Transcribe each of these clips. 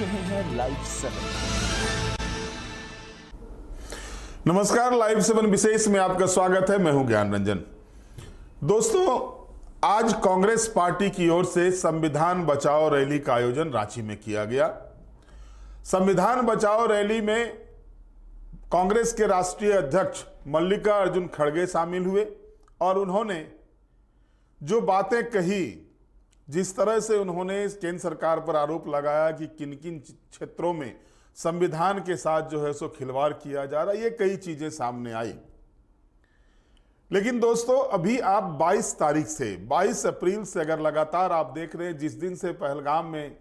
रहे हैं लाइव 7। नमस्कार, लाइव 7 विशेष में आपका स्वागत है। मैं हूं ज्ञान रंजन। दोस्तों, आज कांग्रेस पार्टी की ओर से संविधान बचाओ रैली का आयोजन रांची में किया गया। संविधान बचाओ रैली में कांग्रेस के राष्ट्रीय अध्यक्ष मल्लिकार्जुन खड़गे शामिल हुए और उन्होंने जो बातें कही, जिस तरह से उन्होंने केंद्र सरकार पर आरोप लगाया कि किन किन क्षेत्रों में संविधान के साथ जो है सो खिलवाड़ किया जा रहा है, ये कई चीजें सामने आई। लेकिन दोस्तों, अभी आप 22 तारीख से 22 अप्रैल से अगर लगातार आप देख रहे हैं, जिस दिन से पहलगाम में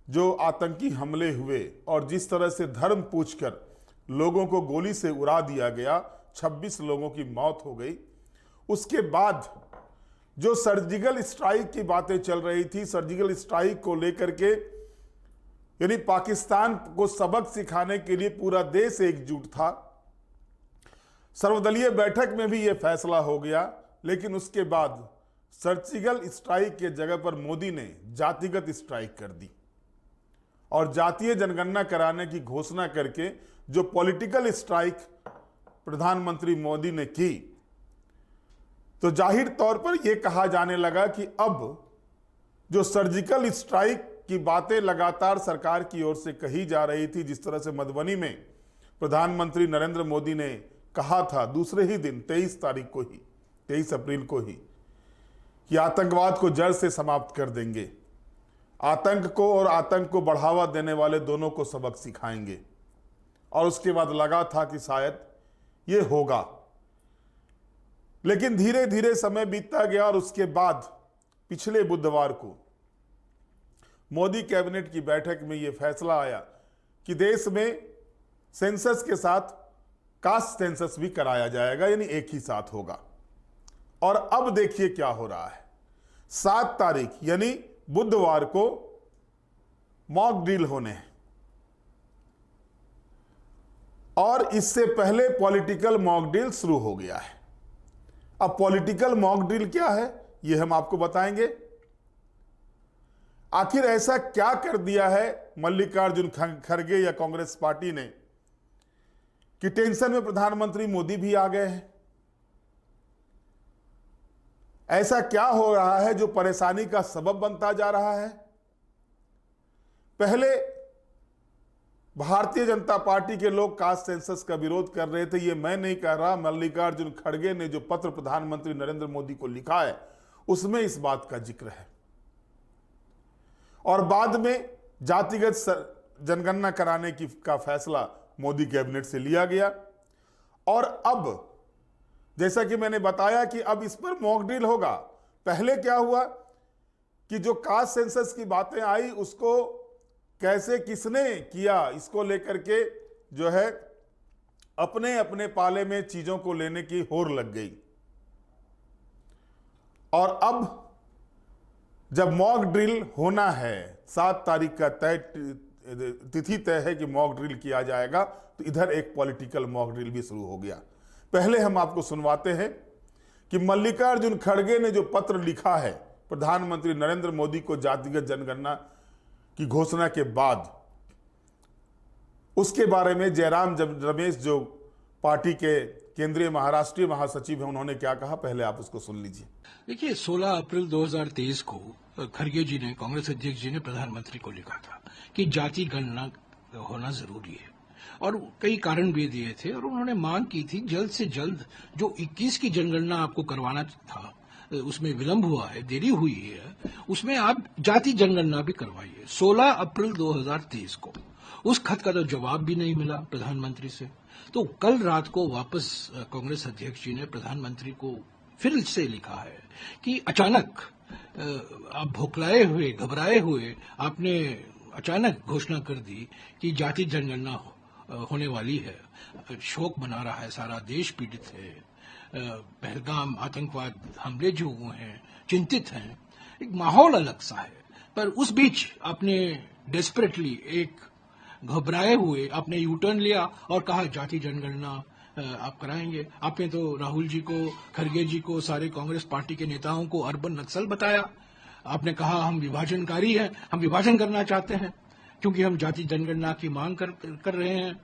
जो आतंकी हमले हुए और जिस तरह से धर्म पूछकर लोगों को गोली से उड़ा दिया गया, 26 लोगों की मौत हो गई। उसके बाद जो सर्जिकल स्ट्राइक की बातें चल रही थी, सर्जिकल स्ट्राइक को लेकर के यानी पाकिस्तान को सबक सिखाने के लिए पूरा देश एकजुट था। सर्वदलीय बैठक में भी यह फैसला हो गया। लेकिन उसके बाद सर्जिकल स्ट्राइक के जगह पर मोदी ने जातिगत स्ट्राइक कर दी और जातीय जनगणना कराने की घोषणा करके जो पॉलिटिकल स्ट्राइक प्रधानमंत्री मोदी ने की, तो जाहिर तौर पर यह कहा जाने लगा कि अब जो सर्जिकल स्ट्राइक की बातें लगातार सरकार की ओर से कही जा रही थी, जिस तरह से मधुबनी में प्रधानमंत्री नरेंद्र मोदी ने कहा था दूसरे ही दिन 23 तारीख को ही, 23 अप्रैल को ही, कि आतंकवाद को जड़ से समाप्त कर देंगे, आतंक को और आतंक को बढ़ावा देने वाले दोनों को सबक सिखाएंगे। और उसके बाद लगा था कि शायद ये होगा। लेकिन धीरे धीरे समय बीतता गया और उसके बाद पिछले बुधवार को मोदी कैबिनेट की बैठक में यह फैसला आया कि देश में सेंसस के साथ कास्ट सेंसस भी कराया जाएगा, यानी एक ही साथ होगा। और अब देखिए क्या हो रहा है। 7 तारीख यानी बुधवार को मॉक ड्रिल होने हैं और इससे पहले पॉलिटिकल मॉक ड्रिल शुरू हो गया है। अब पॉलिटिकल मॉक ड्रिल क्या है, यह हम आपको बताएंगे। आखिर ऐसा क्या कर दिया है मल्लिकार्जुन खड़गे या कांग्रेस पार्टी ने कि टेंशन में प्रधानमंत्री मोदी भी आ गए हैं। ऐसा क्या हो रहा है जो परेशानी का सबब बनता जा रहा है। पहले भारतीय जनता पार्टी के लोग कास्ट सेंसस का विरोध कर रहे थे। ये मैं नहीं कह रहा, मल्लिकार्जुन खड़गे ने जो पत्र प्रधानमंत्री नरेंद्र मोदी को लिखा है उसमें इस बात का जिक्र है। और बाद में जातिगत जनगणना कराने का फैसला मोदी कैबिनेट से लिया गया। और अब जैसा कि मैंने बताया कि अब इस पर मॉक ड्रिल होगा। पहले क्या हुआ कि जो कास्ट सेंसस की बातें आई उसको कैसे किसने किया, इसको लेकर के जो है अपने अपने पाले में चीजों को लेने की होड़ लग गई। और अब जब मॉक ड्रिल होना है, 7 तारीख का तिथि तय है कि मॉक ड्रिल किया जाएगा, तो इधर एक पॉलिटिकल मॉक ड्रिल भी शुरू हो गया। पहले हम आपको सुनवाते हैं कि मल्लिकार्जुन खड़गे ने जो पत्र लिखा है प्रधानमंत्री नरेंद्र मोदी को जातिगत जनगणना की घोषणा के बाद, उसके बारे में जयराम रमेश जो पार्टी के केंद्रीय महाराष्ट्रीय महासचिव हैं, उन्होंने क्या कहा, पहले आप उसको सुन लीजिए। देखिए, 16 अप्रैल 2023 को खड़गे जी ने, कांग्रेस अध्यक्ष जी ने प्रधानमंत्री को लिखा था कि जाति गणना होना जरूरी है और कई कारण भी दिए थे। और उन्होंने मांग की थी जल्द से जल्द जो 21 की जनगणना आपको करवाना था, उसमें विलंब हुआ है, देरी हुई है, उसमें आप जाति जनगणना भी करवाइए। 16 अप्रैल 2023 को उस खत का तो जवाब भी नहीं मिला प्रधानमंत्री से। तो कल रात को वापस कांग्रेस अध्यक्ष जी ने प्रधानमंत्री को फिर से लिखा है कि अचानक आप भोखलाए हुए, घबराए हुए आपने अचानक घोषणा कर दी कि जाति जनगणना होने वाली है। शोक मना रहा है सारा देश, पीड़ित है, पहलगाम आतंकवाद हमले जो हुए हैं, चिंतित हैं, एक माहौल अलग सा है। पर उस बीच आपने डेस्परेटली, एक घबराए हुए आपने यू टर्न लिया और कहा जाति जनगणना आप कराएंगे। आपने तो राहुल जी को, खड़गे जी को, सारे कांग्रेस पार्टी के नेताओं को अर्बन नक्सल बताया। आपने कहा हम विभाजनकारी हैं, हम विभाजन करना चाहते हैं। क्योंकि हम जाति जनगणना की मांग कर रहे हैं।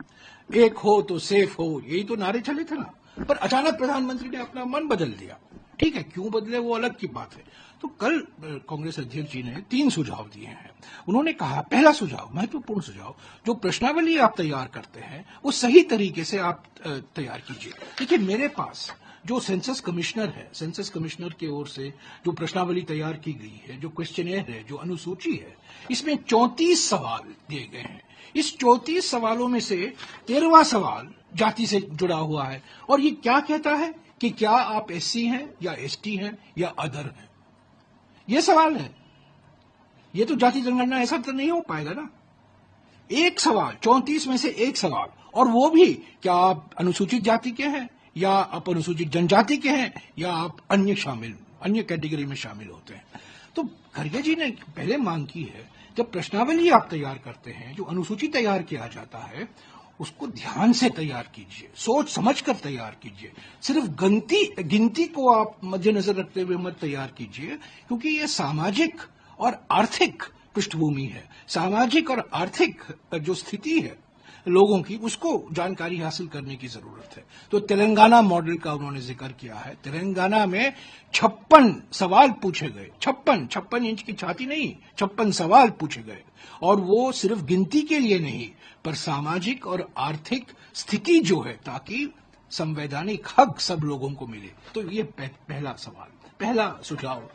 एक हो तो सेफ हो, यही तो नारे चले थे ना। पर अचानक प्रधानमंत्री ने अपना मन बदल दिया। ठीक है, क्यों बदले वो अलग की बात है। तो कल कांग्रेस अध्यक्ष जी ने 3 सुझाव दिए हैं। उन्होंने कहा, पहला सुझाव, महत्वपूर्ण सुझाव, जो प्रश्नावली आप तैयार करते हैं वो सही तरीके से आप तैयार कीजिए। देखिए, मेरे पास जो सेंसस कमिश्नर है, सेंसस कमिश्नर की ओर से जो प्रश्नावली तैयार की गई है, जो क्वेश्चनेयर है, जो अनुसूची है, इसमें 34 सवाल दिए गए हैं। इस 34 सवालों में से 13वां सवाल जाति से जुड़ा हुआ है। और ये क्या कहता है कि क्या आप एससी हैं या एसटी हैं या अदर हैं, ये सवाल है। ये तो जाति जनगणना ऐसा तो नहीं हो पाएगा ना। एक सवाल, 34 में से एक सवाल, और वो भी क्या आप अनुसूचित जाति के हैं या आप अनुसूचित जनजाति के हैं या आप अन्य कैटेगरी में शामिल होते हैं। तो खड़गे जी ने पहले मांग की है, जब प्रश्नावली आप तैयार करते हैं, जो अनुसूची तैयार किया जाता है, उसको ध्यान से तैयार कीजिए, सोच समझकर तैयार कीजिए। सिर्फ गिनती को आप मद्देनजर रखते हुए मत तैयार कीजिए, क्योंकि ये सामाजिक और आर्थिक पृष्ठभूमि है। सामाजिक और आर्थिक जो स्थिति है लोगों की, उसको जानकारी हासिल करने की जरूरत है। तो तेलंगाना मॉडल का उन्होंने जिक्र किया है। तेलंगाना में 56 सवाल पूछे गए, 56 इंच की छाती नहीं, 56 सवाल पूछे गए। और वो सिर्फ गिनती के लिए नहीं, पर सामाजिक और आर्थिक स्थिति जो है, ताकि संवैधानिक हक सब लोगों को मिले। तो ये पहला सवाल, पहला सुझाव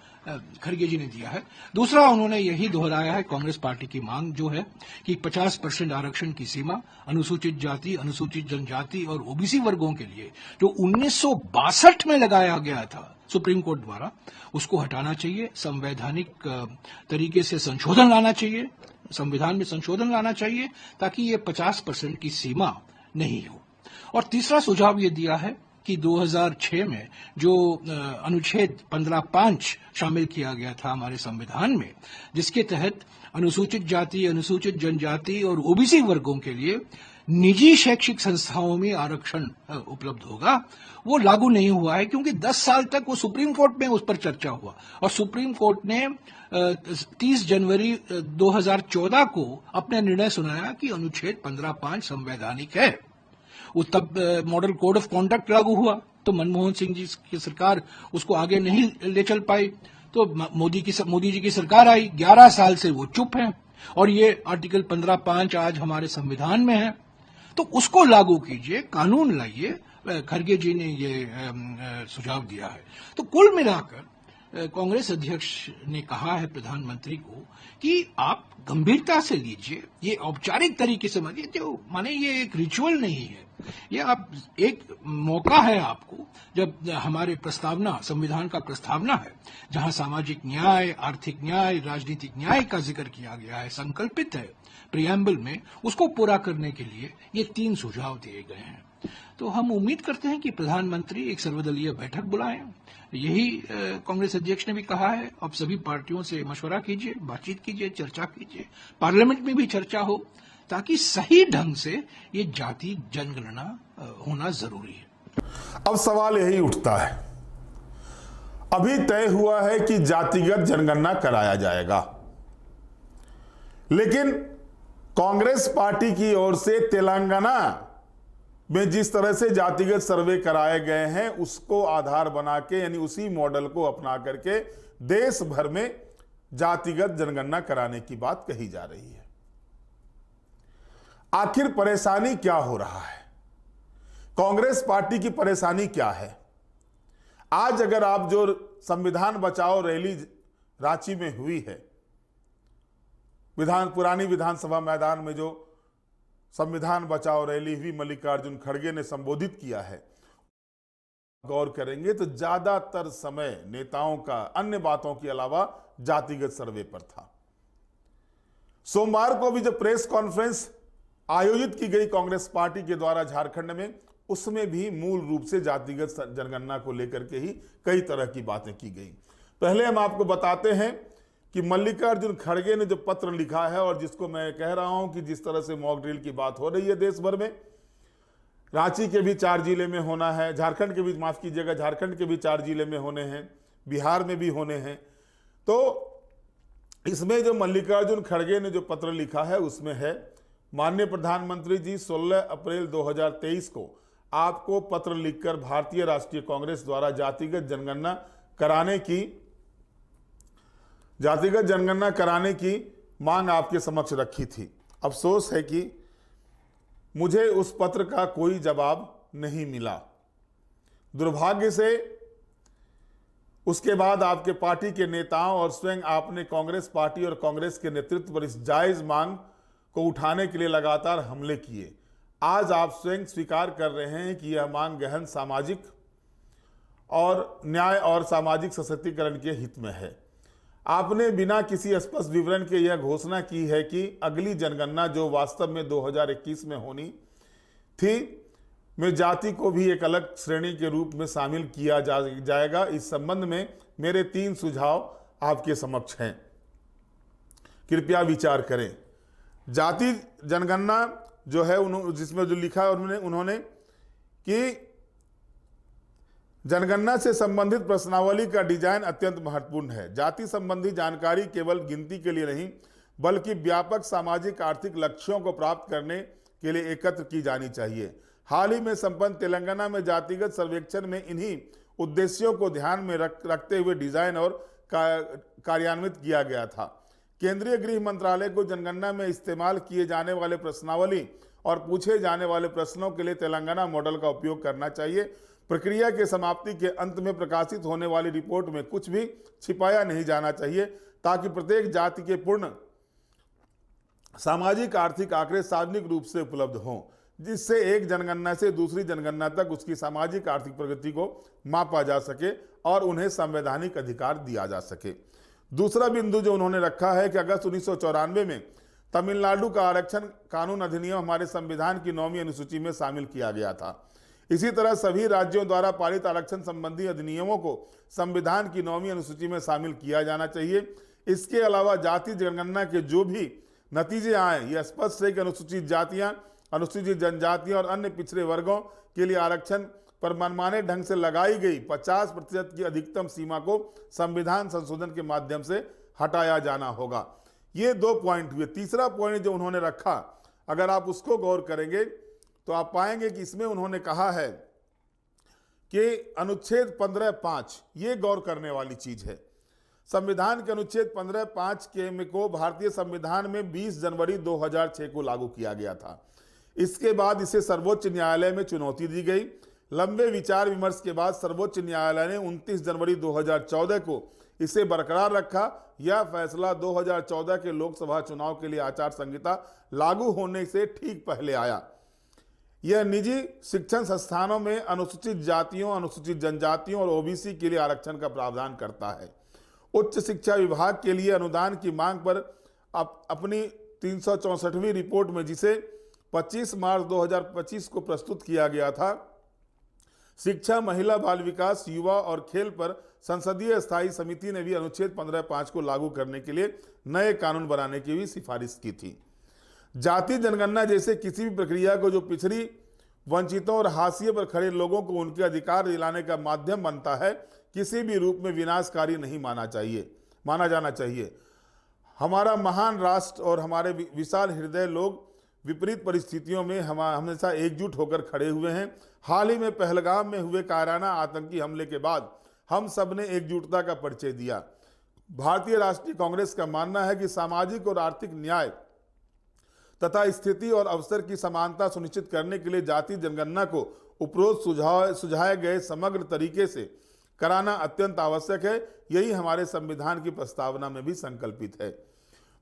खड़गे जी ने दिया है। दूसरा, उन्होंने यही दोहराया है, कांग्रेस पार्टी की मांग जो है कि 50% आरक्षण की सीमा अनुसूचित जाति, अनुसूचित जनजाति और ओबीसी वर्गों के लिए जो 1962 में लगाया गया था सुप्रीम कोर्ट द्वारा, उसको हटाना चाहिए। संवैधानिक तरीके से संशोधन लाना चाहिए, संविधान में संशोधन लाना चाहिए, ताकि ये 50% की सीमा नहीं हो। और तीसरा सुझाव ये दिया है कि 2006 में जो अनुच्छेद 15(5) शामिल किया गया था हमारे संविधान में, जिसके तहत अनुसूचित जाति, अनुसूचित जनजाति और ओबीसी वर्गों के लिए निजी शैक्षिक संस्थाओं में आरक्षण उपलब्ध होगा, वो लागू नहीं हुआ है। क्योंकि 10 साल तक वो सुप्रीम कोर्ट में उस पर चर्चा हुआ, और सुप्रीम कोर्ट ने 30 जनवरी 2014 को अपना निर्णय सुनाया कि अनुच्छेद 15(5) संवैधानिक है। वो तब मॉडल कोड ऑफ कॉन्डक्ट लागू हुआ, तो मनमोहन सिंह जी की सरकार उसको आगे नहीं ले चल पाई। तो मोदी जी की सरकार आई, 11 साल से वो चुप है, और ये आर्टिकल 15(5) आज हमारे संविधान में है। तो उसको लागू कीजिए, कानून लाइए। खड़गे जी ने ये सुझाव दिया है। तो कुल मिलाकर कांग्रेस अध्यक्ष ने कहा है प्रधानमंत्री को कि आप गंभीरता से लीजिए, ये औपचारिक तरीके से मत, जो माने ये एक रिचुअल नहीं है, ये आप एक मौका है आपको, जब हमारे प्रस्तावना, संविधान का प्रस्तावना है, जहां सामाजिक न्याय, आर्थिक न्याय, राजनीतिक न्याय का जिक्र किया गया है, संकल्पित है प्रियम्बल में, उसको पूरा करने के लिए ये 3 सुझाव दिए गए हैं। तो हम उम्मीद करते हैं कि प्रधानमंत्री एक सर्वदलीय बैठक बुलाएं। यही कांग्रेस अध्यक्ष ने भी कहा है। अब सभी पार्टियों से मशवरा कीजिए, बातचीत कीजिए, चर्चा कीजिए, पार्लियामेंट में भी चर्चा हो, ताकि सही ढंग से ये जाति जनगणना होना जरूरी है। अब सवाल यही उठता है, अभी तय हुआ है कि जातिगत जनगणना कराया जाएगा, लेकिन कांग्रेस पार्टी की ओर से तेलंगाना में जिस तरह से जातिगत सर्वे कराए गए हैं, उसको आधार बना के, यानी उसी मॉडल को अपना करके देश भर में जातिगत जनगणना कराने की बात कही जा रही है। आखिर परेशानी क्या हो रहा है? कांग्रेस पार्टी की परेशानी क्या है? आज अगर आप जो संविधान बचाओ रैली रांची में हुई है, पुरानी विधानसभा मैदान में जो संविधान बचाओ रैली हुई, मल्लिकार्जुन खड़गे ने संबोधित किया है, गौर करेंगे तो ज्यादातर समय नेताओं का अन्य बातों के अलावा जातिगत सर्वे पर था। सोमवार को भी जब प्रेस कॉन्फ्रेंस आयोजित की गई कांग्रेस पार्टी के द्वारा झारखंड में, उसमें भी मूल रूप से जातिगत जनगणना को लेकर के ही कई तरह की बातें की गई। पहले हम आपको बताते हैं कि मल्लिकार्जुन खड़गे ने जो पत्र लिखा है, और जिसको मैं कह रहा हूं कि जिस तरह से मॉक ड्रिल की बात हो रही है देश भर में, रांची के भी 4 जिले में होना है, झारखंड के भी, माफ कीजिएगा, झारखंड के भी 4 जिले में होने हैं, बिहार में भी होने हैं। तो इसमें जो मल्लिकार्जुन खड़गे ने जो पत्र लिखा है उसमें है, माननीय प्रधानमंत्री जी, 16 अप्रैल 2023 को आपको पत्र लिखकर भारतीय राष्ट्रीय कांग्रेस द्वारा जातिगत जनगणना कराने की मांग आपके समक्ष रखी थी। अफसोस है कि मुझे उस पत्र का कोई जवाब नहीं मिला। दुर्भाग्य से उसके बाद आपके पार्टी के नेताओं और स्वयं आपने कांग्रेस पार्टी और कांग्रेस के नेतृत्व पर इस जायज मांग को उठाने के लिए लगातार हमले किए। आज आप स्वयं स्वीकार कर रहे हैं कि यह मांग गहन सामाजिक और न्याय और सामाजिक सशक्तिकरण के हित में है। आपने बिना किसी स्पष्ट विवरण के यह घोषणा की है कि अगली जनगणना, जो वास्तव में 2021 में होनी थी, में जाति को भी एक अलग श्रेणी के रूप में शामिल किया जाएगा। इस संबंध में मेरे 3 सुझाव आपके समक्ष हैं, कृपया विचार करें। जाति जनगणना जो है, जिसमें जो लिखा है उन्होंने कि जनगणना से संबंधित प्रश्नावली का डिजाइन अत्यंत महत्वपूर्ण है। जाति संबंधी जानकारी केवल गिनती के लिए नहीं, बल्कि व्यापक सामाजिक आर्थिक लक्ष्यों को प्राप्त करने के लिए एकत्र की जानी चाहिए। हाल ही में संपन्न तेलंगाना में जातिगत सर्वेक्षण में इन्हीं उद्देश्यों को ध्यान में रखते हुए डिजाइन और कार्यान्वित किया गया था। केंद्रीय गृह मंत्रालय को जनगणना में इस्तेमाल किए जाने वाले प्रश्नावली और पूछे जाने वाले प्रश्नों के लिए तेलंगाना मॉडल का उपयोग करना चाहिए। प्रक्रिया के समाप्ति के अंत में प्रकाशित होने वाली रिपोर्ट में कुछ भी छिपाया नहीं जाना चाहिए, ताकि प्रत्येक जाति के पूर्ण सामाजिक आर्थिक आंकड़े सार्वजनिक रूप से उपलब्ध हों, जिससे एक जनगणना से दूसरी जनगणना तक उसकी सामाजिक आर्थिक प्रगति को मापा जा सके और उन्हें संवैधानिक अधिकार दिया जा सके। दूसरा बिंदु जो उन्होंने रखा है कि अगस्त 1994 में तमिलनाडु का आरक्षण कानून अधिनियम हमारे संविधान की 9वीं अनुसूची में शामिल किया गया था। इसी तरह सभी राज्यों द्वारा पारित आरक्षण संबंधी अधिनियमों को संविधान की 9वीं अनुसूची में शामिल किया जाना चाहिए। इसके अलावा जाति जनगणना के जो भी नतीजे आए, यह स्पष्ट है कि अनुसूचित जातियां, अनुसूचित जनजातियां और अन्य पिछड़े वर्गों के लिए आरक्षण पर मनमाने ढंग से लगाई गई 50% की अधिकतम सीमा को संविधान संशोधन के माध्यम से हटाया जाना होगा। ये 2 पॉइंट हुए। तीसरा पॉइंट जो उन्होंने रखा, अगर आप उसको गौर करेंगे तो आप पाएंगे कि इसमें उन्होंने कहा है कि अनुच्छेद 15(5) ये गौर करने वाली चीज है। संविधान के अनुच्छेद 15(5) को भारतीय संविधान में 20 जनवरी 2006 को लागू किया गया था। इसके बाद इसे सर्वोच्च न्यायालय में चुनौती दी गई। लंबे विचार विमर्श के बाद सर्वोच्च न्यायालय ने 29 जनवरी 2014 को इसे बरकरार रखा। यह फैसला 2014 के लोकसभा चुनाव के लिए आचार संहिता लागू होने से ठीक पहले आया। यह निजी शिक्षण संस्थानों में अनुसूचित जातियों, अनुसूचित जनजातियों और ओबीसी के लिए आरक्षण का प्रावधान करता है। उच्च शिक्षा विभाग के लिए अनुदान की मांग पर अपनी 364वीं रिपोर्ट में, जिसे 25 मार्च 2025 को प्रस्तुत किया गया था, शिक्षा, महिला बाल विकास, युवा और खेल पर संसदीय स्थायी समिति ने भी अनुच्छेद 15(5) को लागू करने के लिए नए कानून बनाने की भी सिफारिश की थी। जाति जनगणना जैसे किसी भी प्रक्रिया को जो पिछड़ी, वंचितों और हाशिए पर खड़े लोगों को उनके अधिकार दिलाने का माध्यम बनता है, किसी भी रूप में विनाशकारी नहीं माना जाना चाहिए। हमारा महान राष्ट्र और हमारे विशाल हृदय लोग विपरीत परिस्थितियों में हमेशा एकजुट होकर खड़े हुए हैं। हाल ही में पहलगाम में हुए कायराना आतंकी हमले के बाद हम सब ने एकजुटता का परिचय दिया। भारतीय राष्ट्रीय कांग्रेस का मानना है कि सामाजिक और आर्थिक न्याय तथा स्थिति और अवसर की समानता सुनिश्चित करने के लिए जाति जनगणना को उपरोक्त सुझाए गए समग्र तरीके से कराना अत्यंत आवश्यक है। यही हमारे संविधान की प्रस्तावना में भी संकल्पित है।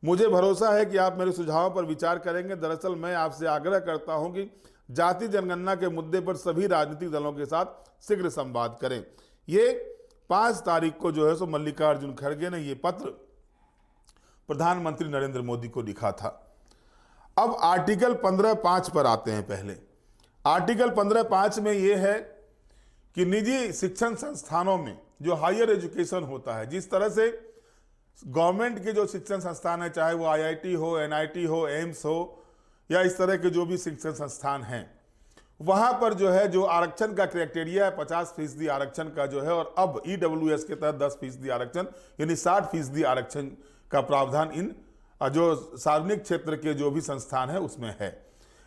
मुझे भरोसा है कि आप मेरे सुझावों पर विचार करेंगे। दरअसल मैं आपसे आग्रह करता हूं कि जाति जनगणना के मुद्दे पर सभी राजनीतिक दलों के साथ शीघ्र संवाद करें। ये 5 तारीख को जो है सो मल्लिकार्जुन खड़गे ने ये पत्र प्रधानमंत्री नरेंद्र मोदी को लिखा था। अब आर्टिकल 15(5) पर आते हैं। पहले आर्टिकल 15(5) में यह है कि निजी शिक्षण संस्थानों में जो हायर एजुकेशन होता है, जिस तरह से गवर्नमेंट के जो शिक्षण संस्थान है, चाहे वो IIT हो, NIT हो, एम्स हो या इस तरह के जो भी शिक्षण संस्थान हैं, वहां पर जो है जो आरक्षण का क्राइटेरिया है 50% आरक्षण का जो है, और अब ईडब्ल्यूएस के तहत 10% आरक्षण यानी 60% आरक्षण का प्रावधान इन जो सार्वजनिक क्षेत्र के जो भी संस्थान है उसमें है,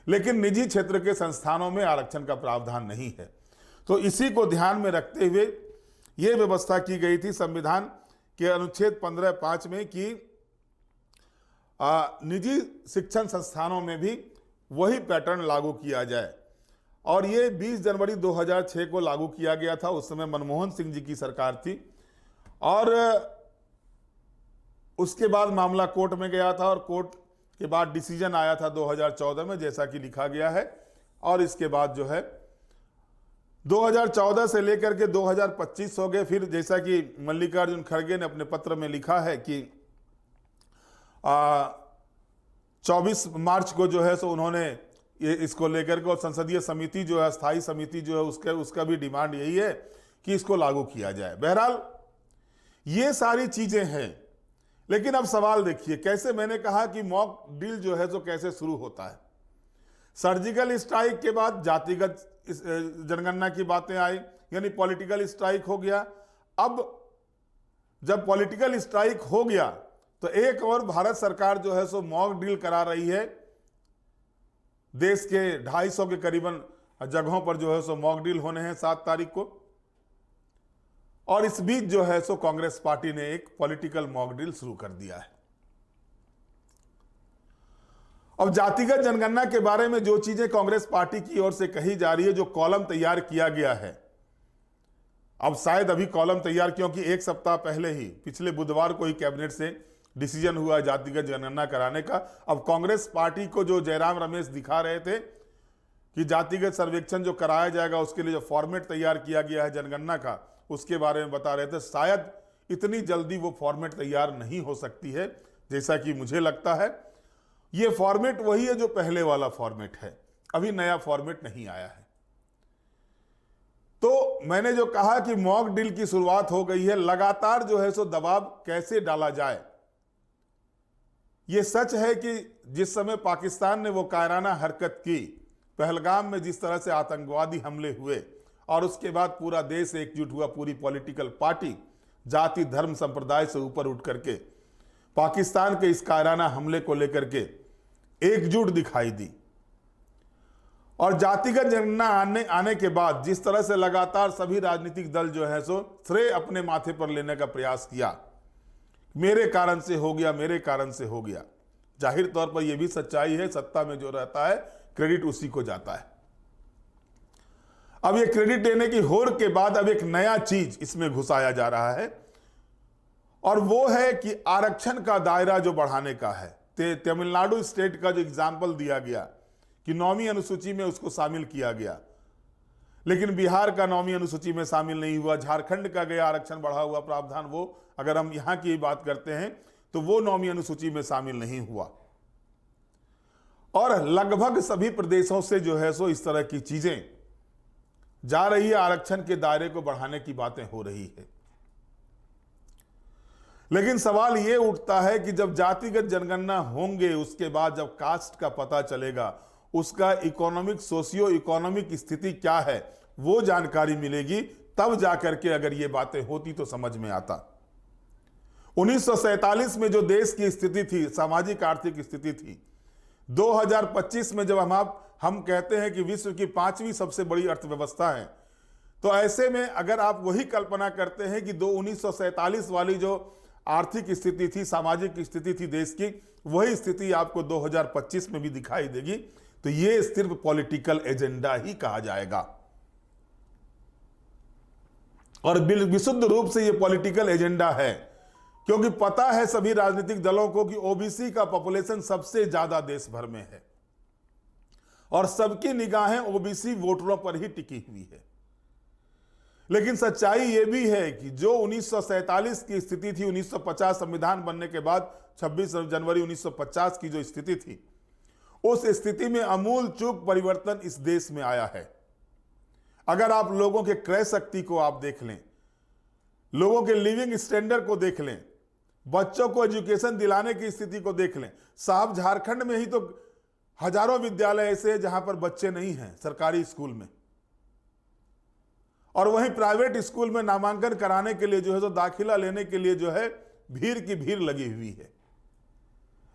लेकिन निजी क्षेत्र के संस्थानों में आरक्षण का प्रावधान नहीं है। तो इसी को ध्यान में रखते हुए यह व्यवस्था की गई थी संविधान के अनुच्छेद 15(5) में कि निजी शिक्षण संस्थानों में भी वही पैटर्न लागू किया जाए, और ये 20 जनवरी 2006 को लागू किया गया था। उस समय मनमोहन सिंह जी की सरकार थी, और उसके बाद मामला कोर्ट में गया था, और कोर्ट के बाद डिसीजन आया था 2014 में, जैसा कि लिखा गया है। और इसके बाद जो है 2014 से लेकर के 2025 हो गए। फिर जैसा कि मल्लिकार्जुन खड़गे ने अपने पत्र में लिखा है कि 24 मार्च को जो है सो उन्होंने ये इसको लेकर के, और संसदीय समिति जो है, स्थायी समिति जो है उसका भी डिमांड यही है कि इसको लागू किया जाए। बहरहाल ये सारी चीजें हैं, लेकिन अब सवाल देखिए कैसे, मैंने कहा कि मॉक ड्रिल जो है सो कैसे शुरू होता है। सर्जिकल स्ट्राइक के बाद जातिगत जनगणना की बातें आई, यानी पॉलिटिकल स्ट्राइक हो गया। अब जब पॉलिटिकल स्ट्राइक हो गया तो एक और भारत सरकार जो है सो मॉक ड्रिल करा रही है। देश के 250 के करीबन जगहों पर जो है सो मॉक ड्रिल होने हैं 7 तारीख को। और इस बीच जो है सो कांग्रेस पार्टी ने एक पॉलिटिकल मॉक ड्रिल शुरू कर दिया है। अब जातिगत जनगणना के बारे में जो चीजें कांग्रेस पार्टी की ओर से कही जा रही है, जो कॉलम तैयार किया गया है, अब शायद अभी कॉलम तैयार, क्योंकि एक सप्ताह पहले ही पिछले बुधवार को ही कैबिनेट से डिसीजन हुआ जातिगत जनगणना कराने का। अब कांग्रेस पार्टी को जो जयराम रमेश दिखा रहे थे कि जातिगत सर्वेक्षण जो कराया जाएगा उसके लिए जो फॉर्मेट तैयार किया गया है जनगणना का, उसके बारे में बता रहे थे। शायद इतनी जल्दी वो फॉर्मेट तैयार नहीं हो सकती है, जैसा कि मुझे लगता है। ये फॉर्मेट वही है जो पहले वाला फॉर्मेट है, अभी नया फॉर्मेट नहीं आया है। तो मैंने जो कहा कि मॉक ड्रिल की शुरुआत हो गई है, लगातार जो है सो दबाव कैसे डाला जाए। यह सच है कि जिस समय पाकिस्तान ने वो कायराना हरकत की, पहलगाम में जिस तरह से आतंकवादी हमले हुए, और उसके बाद पूरा देश एकजुट हुआ, पूरी पॉलिटिकल पार्टी जाति धर्म संप्रदाय से ऊपर उठ करके पाकिस्तान के इस कायराना हमले को लेकर के एकजुट दिखाई दी। और जातिगत जनगणना आने के बाद जिस तरह से लगातार सभी राजनीतिक दल जो है सो श्रेय अपने माथे पर लेने का प्रयास किया, मेरे कारण से हो गया, मेरे कारण से हो गया। जाहिर तौर पर यह भी सच्चाई है, सत्ता में जो रहता है क्रेडिट उसी को जाता है। अब ये क्रेडिट देने की होड़ के बाद अब एक नया चीज इसमें घुसाया जा रहा है, और वो है कि आरक्षण का दायरा जो बढ़ाने का है। तमिलनाडु स्टेट का जो एग्जाम्पल दिया गया कि 9वीं अनुसूची में उसको शामिल किया गया, लेकिन बिहार का 9वीं अनुसूची में शामिल नहीं हुआ। झारखंड का गया आरक्षण बढ़ा हुआ प्रावधान, वो अगर हम यहां की बात करते हैं तो वो 9वीं अनुसूची में शामिल नहीं हुआ। और लगभग सभी प्रदेशों से जो है सो इस तरह की चीजें जा रही है, आरक्षण के दायरे को बढ़ाने की बातें हो रही है। लेकिन सवाल यह उठता है कि जब जातिगत जनगणना होंगे, उसके बाद जब कास्ट का पता चलेगा, उसका इकोनॉमिक सोशियो इकोनॉमिक स्थिति क्या है वो जानकारी मिलेगी, तब जाकर के अगर ये बातें होती तो समझ में आता। 1947 में जो देश की स्थिति थी, सामाजिक आर्थिक स्थिति थी, 2025 में जब हम कहते हैं कि विश्व की 5वीं सबसे बड़ी अर्थव्यवस्था है, तो ऐसे में अगर आप वही कल्पना करते हैं कि 1947 वाली जो आर्थिक स्थिति थी, सामाजिक स्थिति थी देश की, वही स्थिति आपको 2025 में भी दिखाई देगी, तो ये सिर्फ पॉलिटिकल एजेंडा ही कहा जाएगा। और विशुद्ध रूप से ये पॉलिटिकल एजेंडा है, क्योंकि पता है सभी राजनीतिक दलों को कि ओबीसी का पॉपुलेशन सबसे ज्यादा देश भर में है, और सबकी निगाहें ओबीसी वोटरों पर ही टिकी हुई है। लेकिन सच्चाई यह भी है कि जो 1947 की स्थिति थी, 1950 संविधान बनने के बाद 26 जनवरी 1950 की जो स्थिति थी, उस स्थिति में अमूल चूक परिवर्तन इस देश में आया है। अगर आप लोगों के क्रय शक्ति को आप देख लें, लोगों के लिविंग स्टैंडर्ड को देख लें, बच्चों को एजुकेशन दिलाने की स्थिति को देख लें, साहब झारखंड में ही तो हजारों विद्यालय ऐसे हैं जहां पर बच्चे नहीं हैं सरकारी स्कूल में, और वहीं प्राइवेट स्कूल में नामांकन कराने के लिए जो है तो दाखिला लेने के लिए जो है भीड़ की भीड़ लगी हुई है।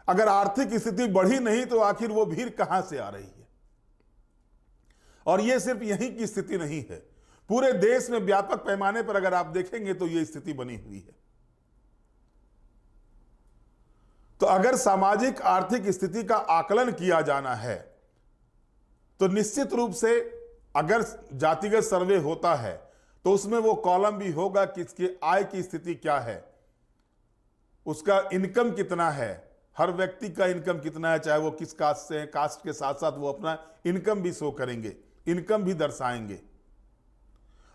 अगर आर्थिक स्थिति बढ़ी नहीं तो आखिर वो भीड़ कहां से आ रही है? और ये सिर्फ यहीं की स्थिति नहीं है, पूरे देश में व्यापक पैमाने पर अगर आप देखेंगे तो ये स्थिति बनी हुई है। तो अगर सामाजिक आर्थिक स्थिति का आकलन किया जाना है तो निश्चित रूप से अगर जातिगत सर्वे होता है तो उसमें वो कॉलम भी होगा कि इसकी आय की स्थिति क्या है, उसका इनकम कितना है, हर व्यक्ति का इनकम कितना है, चाहे वो किस कास्ट से है, कास्ट के साथ साथ वो अपना इनकम भी शो करेंगे, इनकम भी दर्शाएंगे।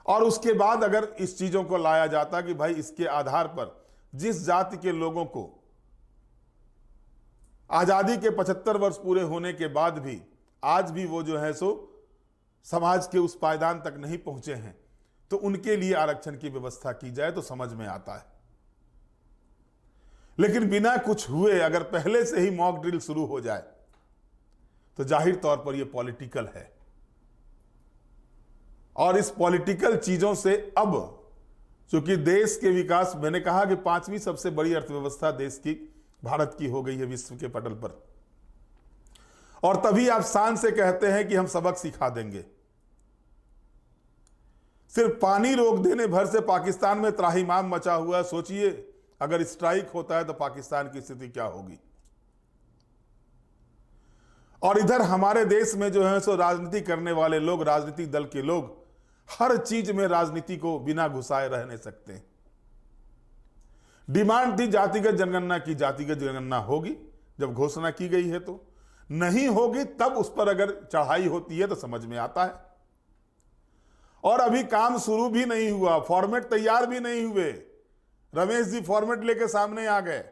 और उसके बाद अगर इस चीजों को लाया जाता कि भाई इसके आधार पर जिस जाति के लोगों को आजादी के 75 वर्ष पूरे होने के बाद भी आज भी वो जो है सो समाज के उस पायदान तक नहीं पहुंचे हैं, तो उनके लिए आरक्षण की व्यवस्था की जाए तो समझ में आता है। लेकिन बिना कुछ हुए अगर पहले से ही मॉक ड्रिल शुरू हो जाए तो जाहिर तौर पर यह पॉलिटिकल है, और इस पॉलिटिकल चीजों से अब चूंकि देश के विकास, मैंने कहा कि 5वीं सबसे बड़ी अर्थव्यवस्था देश की भारत की हो गई है विश्व के पटल पर, और तभी आप शान से कहते हैं कि हम सबक सिखा देंगे। सिर्फ पानी रोक देने भर से पाकिस्तान में त्राहिमाम मचा हुआ है। सोचिए अगर स्ट्राइक होता है तो पाकिस्तान की स्थिति क्या होगी। और इधर हमारे देश में जो है सो राजनीति करने वाले लोग, राजनीतिक दल के लोग हर चीज में राजनीति को बिना घुसाए रह नहीं सकते। डिमांड थी जातिगत जनगणना की, जातिगत जनगणना होगी, जब घोषणा की गई है तो नहीं होगी, तब उस पर अगर चढ़ाई होती है तो समझ में आता है। और अभी काम शुरू भी नहीं हुआ, फॉर्मेट तैयार भी नहीं हुए। रमेश जी फॉर्मेट लेके सामने आ गए,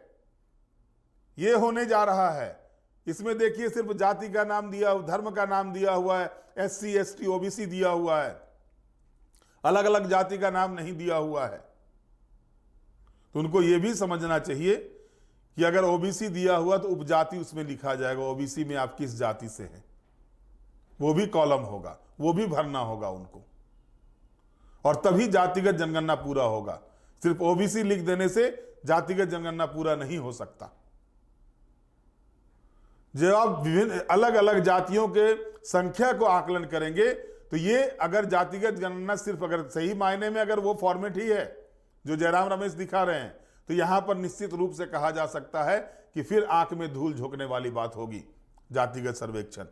ये होने जा रहा है। इसमें देखिए सिर्फ जाति का नाम दिया, धर्म का नाम दिया हुआ है, SC ST OBC दिया हुआ है, अलग अलग जाति का नाम नहीं दिया हुआ है। तो उनको यह भी समझना चाहिए कि अगर OBC दिया हुआ तो उपजाति उसमें लिखा जाएगा, OBC में आप किस जाति से हैं वो भी कॉलम होगा, वो भी भरना होगा उनको, और तभी जातिगत जनगणना पूरा होगा। सिर्फ OBC लिख देने से जातिगत जनगणना पूरा नहीं हो सकता। जब आप विभिन्न अलग अलग जातियों के संख्या को आकलन करेंगे तो ये अगर जातिगत गणना सिर्फ अगर सही मायने में अगर वो फॉर्मेट ही है जो जयराम रमेश दिखा रहे हैं, तो यहां पर निश्चित रूप से कहा जा सकता है कि फिर आंख में धूल झोंकने वाली बात होगी जातिगत सर्वेक्षण।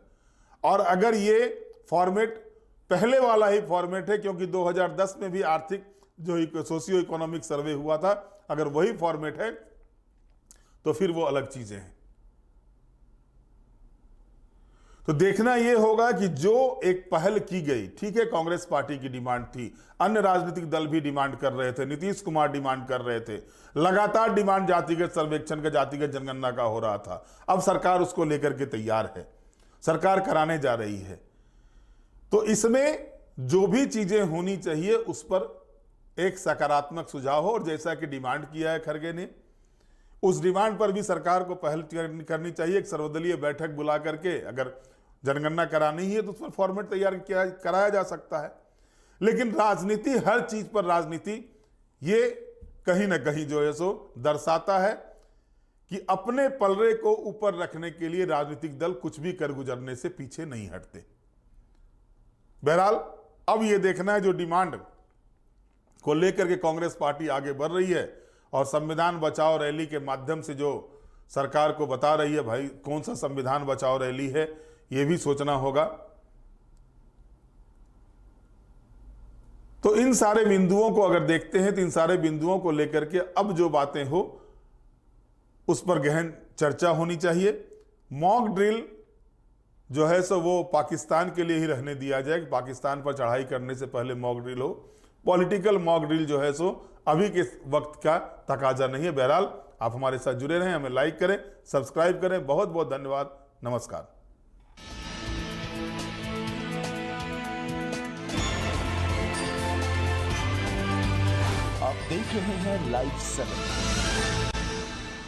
और अगर ये फॉर्मेट पहले वाला ही फॉर्मेट है, क्योंकि 2010 में भी आर्थिक जो सोशियो इकोनॉमिक सर्वे हुआ था, अगर वही फॉर्मेट है तो फिर वो अलग चीजें हैं। तो देखना यह होगा कि जो एक पहल की गई, ठीक है, कांग्रेस पार्टी की डिमांड थी, अन्य राजनीतिक दल भी डिमांड कर रहे थे, नीतीश कुमार डिमांड कर रहे थे, लगातार डिमांड जातिगत सर्वेक्षण का, जातिगत जनगणना का हो रहा था। अब सरकार उसको लेकर के तैयार है, सरकार कराने जा रही है। तो इसमें जो भी चीजें होनी चाहिए उस पर एक सकारात्मक सुझाव हो, और जैसा कि डिमांड किया है खरगे ने, उस डिमांड पर भी सरकार को पहल करनी चाहिए। एक सर्वदलीय बैठक बुला करके अगर जनगणना करानी ही है तो उस पर फॉर्मेट तैयार कराया जा सकता है। लेकिन राजनीति, हर चीज पर राजनीति, ये कहीं ना कहीं जो है सो दर्शाता है कि अपने पलड़े को ऊपर रखने के लिए राजनीतिक दल कुछ भी कर गुजरने से पीछे नहीं हटते। बहरहाल अब ये देखना है जो डिमांड को लेकर के कांग्रेस पार्टी आगे बढ़ रही है, और संविधान बचाओ रैली के माध्यम से जो सरकार को बता रही है, भाई कौन सा संविधान बचाओ रैली है, यह भी सोचना होगा। तो इन सारे बिंदुओं को अगर देखते हैं तो इन सारे बिंदुओं को लेकर के अब जो बातें हो उस पर गहन चर्चा होनी चाहिए। मॉक ड्रिल जो है सो वो पाकिस्तान के लिए ही रहने दिया जाए, कि पाकिस्तान पर चढ़ाई करने से पहले मॉक ड्रिल हो। पॉलिटिकल मॉक ड्रिल जो है सो अभी के वक्त का तकाजा नहीं है। बहरहाल आप हमारे साथ जुड़े रहें, हमें लाइक करें, सब्सक्राइब करें। बहुत बहुत धन्यवाद, नमस्कार। आप देख रहे हैं लाइव 7।